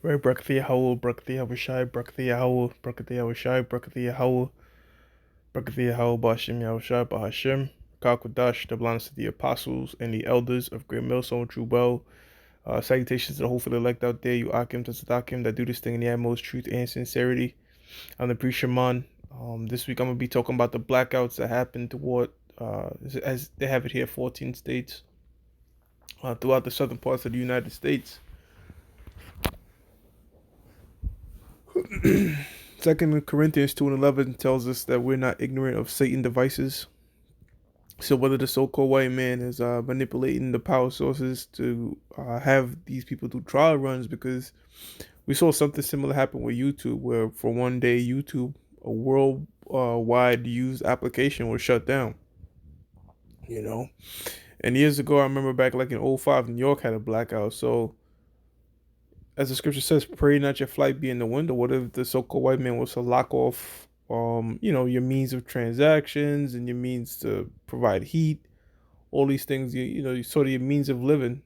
Right, Brakthia Howell, Brakthia Havashai, Brakthia Howell, Brakthia Havashai, Brakthia Howell, Brakthia Howell, Bashim Yahushai, Bahashim, Kakwadash, the blindness of the apostles and the elders of Great Millstone, True Well. Salutations to the hopeful elect out there, you Akim to Sadakim that do this thing in the utmost truth and sincerity. I'm the Prishaman. This week I'm gonna be talking about the blackouts that happened toward, as they have it here, 14 states throughout the southern parts of the United States. Second Corinthians 2:11 tells us that we're not ignorant of Satan devices. So whether the so-called white man is manipulating the power sources to have these people do trial runs, because we saw something similar happen with YouTube, where for one day YouTube, a world wide used application, was shut down. You know, and years ago, I remember back like in '05, New York had a blackout. So as the scripture says, pray not your flight be in the window. What if the so-called white man was to lock off, your means of transactions and your means to provide heat, all these things, sort of your means of living?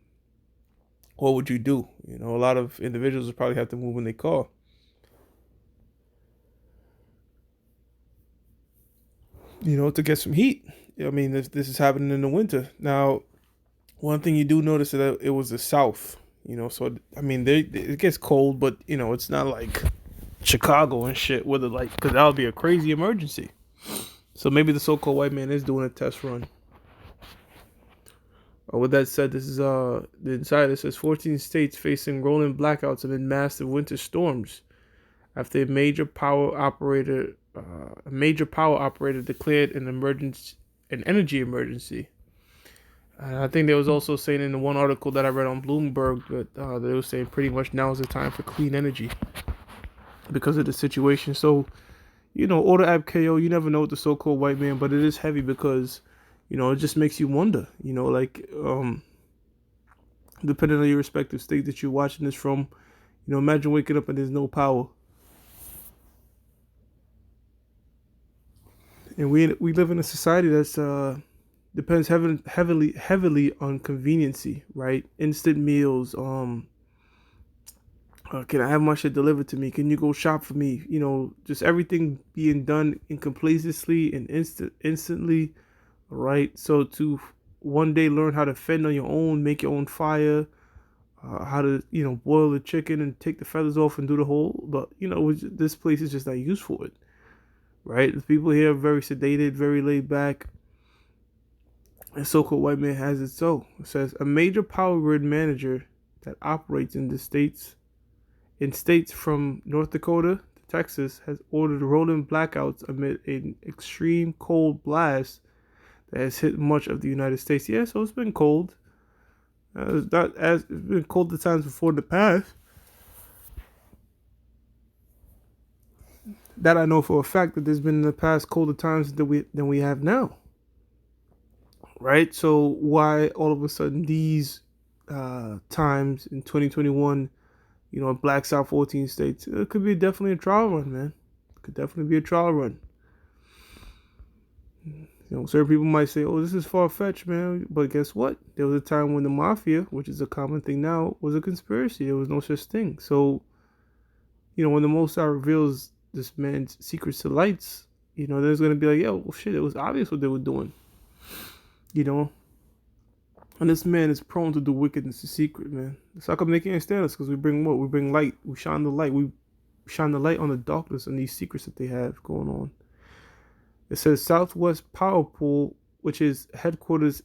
What would you do? A lot of individuals would probably have to move in their car, to get some heat. I mean, this is happening in the winter. Now, one thing you do notice is that it was the South, so I mean, it gets cold, but it's not like Chicago and shit, whether like, because that would be a crazy emergency. So maybe the so-called white man is doing a test run. With that said, this is the insider says 14 states facing rolling blackouts amid massive winter storms after a major power operator declared an energy emergency. And I think they was also saying in the one article that I read on Bloomberg that they were saying pretty much now is the time for clean energy because of the situation. So order app KO. You never know with the so-called white man, but it is heavy because, it just makes you wonder. Like depending on your respective state that you're watching this from, imagine waking up and there's no power, and we live in a society that's depends heavily on conveniency, right? Instant meals. Can I have my shit delivered to me? Can you go shop for me? Just everything being done in complacently and instantly, right? So to one day learn how to fend on your own, make your own fire, how to boil the chicken and take the feathers off and do the whole. But this place is just not used for it, right? The people here are very sedated, very laid back. And so-called white man has it so. It says a major power grid manager that operates in states from North Dakota to Texas has ordered rolling blackouts amid an extreme cold blast that has hit much of the United States. Yeah, so it's been cold. It's been cold at times before in the past. That I know for a fact that there's been in the past colder times than we have now. Right? So why all of a sudden these times in 2021, it blacks out 14 states? It could be definitely a trial run, man. It could definitely be a trial run. Certain people might say, "Oh, this is far fetched, man." But guess what? There was a time when the mafia, which is a common thing now, was a conspiracy. There was no such thing. So, when the Most High reveals this man's secrets to lights, there's gonna be like, "Yo, well, shit, it was obvious what they were doing." You know, and this man is prone to do wickedness in secret, man. It's how come they can't stand us? Because we bring what? We bring light. We shine the light. We shine the light on the darkness and these secrets that they have going on. It says Southwest Power Pool, which is headquarters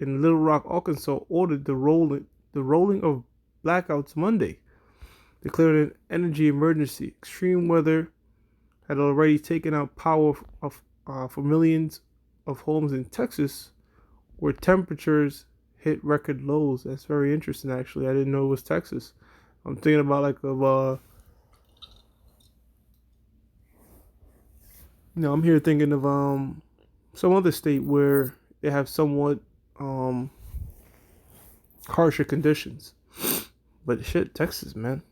in Little Rock, Arkansas, ordered the rolling of blackouts Monday, declaring an energy emergency. Extreme weather had already taken out power for millions of homes in Texas, where temperatures hit record lows. That's very interesting, actually. I didn't know it was Texas. I'm thinking about I'm here thinking of some other state where they have somewhat um harsher conditions. But shit, Texas, man.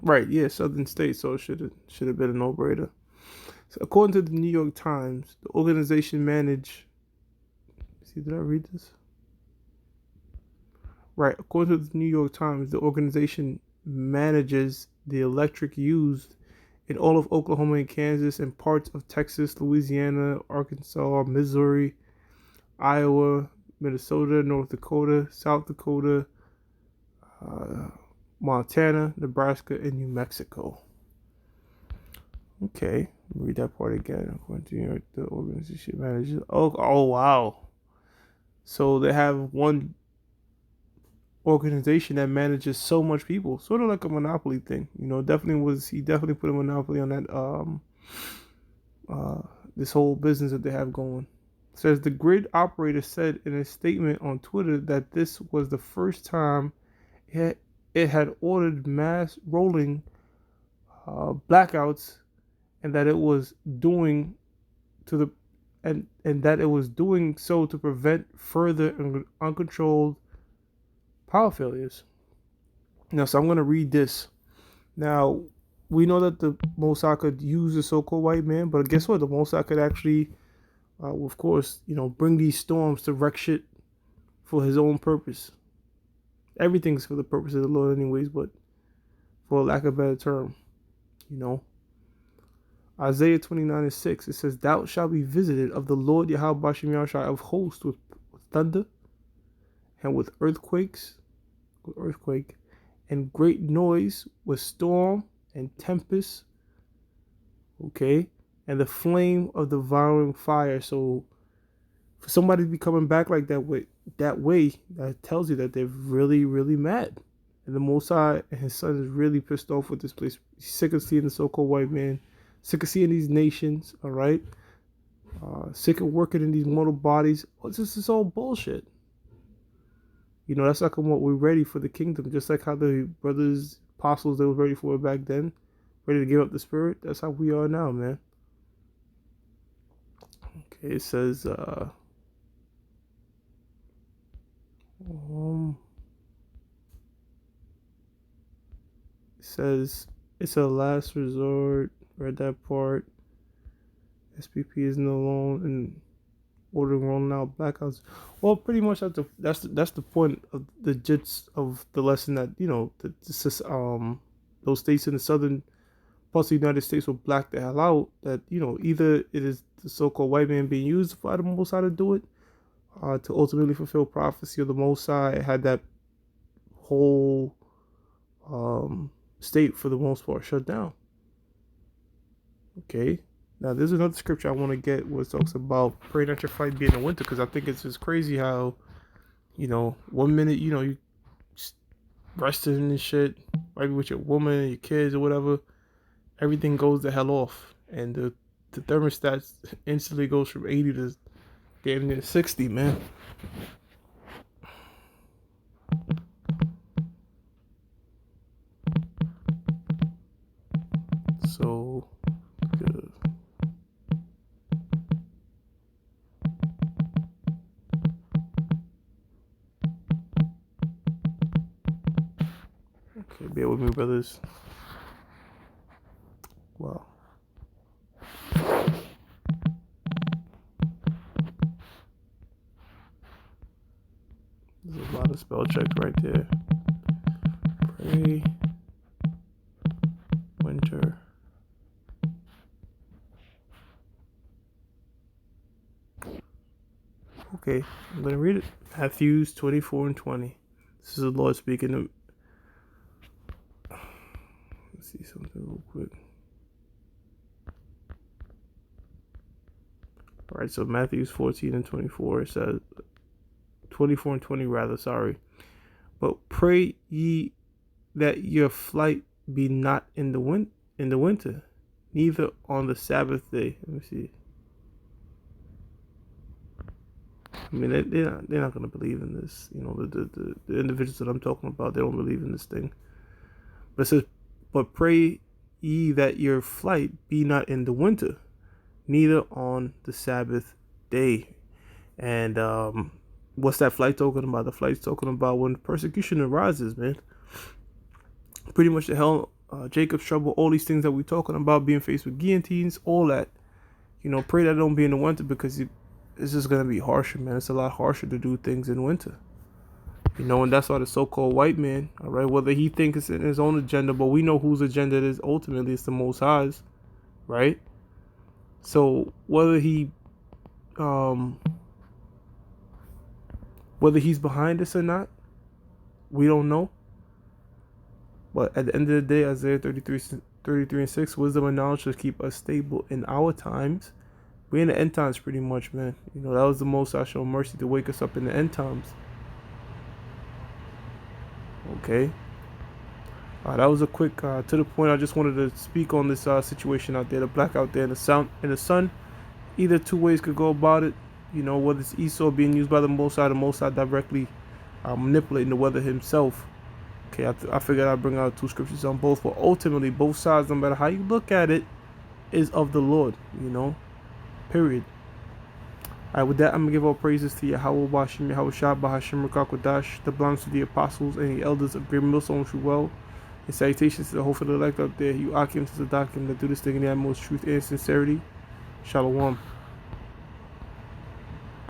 Right, yeah, southern state, so it should have been a no-brainer. So according to the New York Times, the organization managed. See, did I read this? Right. According to the New York Times, the organization manages the electric used in all of Oklahoma and Kansas and parts of Texas, Louisiana, Arkansas, Missouri, Iowa, Minnesota, North Dakota, South Dakota, uh, Montana, Nebraska, and New Mexico. Okay, read that part again. According to New York, the organization manages. Oh, wow. So they have one organization that manages so much people, sort of like a monopoly thing. He definitely put a monopoly on that uh this whole business that they have going. It says the grid operator said in a statement on Twitter that this was the first time it had ordered mass rolling blackouts, and that it was doing to the and that it was doing so to prevent further uncontrolled power failures. Now, so I'm going to read this. Now, we know that the Mossad could use the so-called white man, but guess what? The Mossad could actually, of course, bring these storms to wreck shit for his own purpose. Everything's for the purpose of the Lord anyways, but for lack of a better term, you know. Isaiah 29:6, it says, Thou shalt be visited of the Lord Yahweh Bashem Yahshai of hosts with thunder and with earthquake, and great noise with storm and tempest, okay, and the flame of devouring fire. So for somebody to be coming back like that tells you that they're really, really mad. And the Mosai and his son is really pissed off with this place. He's sick of seeing the so-called white man, sick of seeing these nations, all right? Sick of working in these mortal bodies. This is all bullshit. That's like what we're ready for the kingdom, just like how the brothers, apostles, they were ready for it back then, ready to give up the spirit. That's how we are now, man. Okay, it says, it's a last resort. Read that part. SPP is no longer in ordering rolling out blackouts. Well, pretty much that's the point of the gist of the lesson, that those states in the southern parts of the United States will black the hell out. That either it is the so-called white man being used by the Mosai to do it, to ultimately fulfill prophecy, or the Mosai had that whole state for the most part shut down. Okay. Now, there's another scripture I want to get where it talks about pray not your flight be in the winter, because I think it's just crazy how, 1 minute, you resting and shit, maybe with your woman, your kids, or whatever, everything goes the hell off. And the thermostat instantly goes from 80 to damn near 60, man. So good. Okay, bear with me, brothers. Wow. There's a lot of spell checks right there. Pray winter. Okay, I'm going to read it. Matthews 24:20. This is the Lord speaking to. Let's see something real quick. All right, so Matthews 14:24, it says 24:20 rather. Sorry, but pray ye that your flight be not in the winter, neither on the Sabbath day. Let me see. I mean, they're not going to believe in this. The individuals that I'm talking about, they don't believe in this thing. But it says, but pray ye that your flight be not in the winter, neither on the Sabbath day. And what's that flight talking about? The flight's talking about when persecution arises, man. Pretty much the hell, Jacob's trouble, all these things that we're talking about, being faced with guillotines, all that. Pray that don't be in the winter, because it's just going to be harsher, man. It's a lot harsher to do things in winter. And that's why the so-called white man, all right, whether he thinks it's in his own agenda, but we know whose agenda it is ultimately. It's the Most High's, right? So um, whether he's behind this or not, we don't know. But at the end of the day, Isaiah 33 and 6, wisdom and knowledge should keep us stable in our times. We're in the end times pretty much, man. That was the Most High show mercy to wake us up in the end times. Okay. That was a quick, to the point. I just wanted to speak on this situation out there, the blackout there in the sun. Either two ways could go about it. Whether it's Esau being used by the Most High directly manipulating the weather himself. Okay, I figured I'd bring out two scriptures on both, but ultimately both sides, no matter how you look at it, is of the Lord. Period. Alright, with that, I'm gonna give all praises to Yahweh Bashim, Yahweh Shah, Bahashim Rakakwadash, the belongs to the apostles and the elders of Great Millstone true well. And salutations to the hope of the elect up there, you Akim to the Dakim that do this thing in the utmost truth and sincerity. Shalom.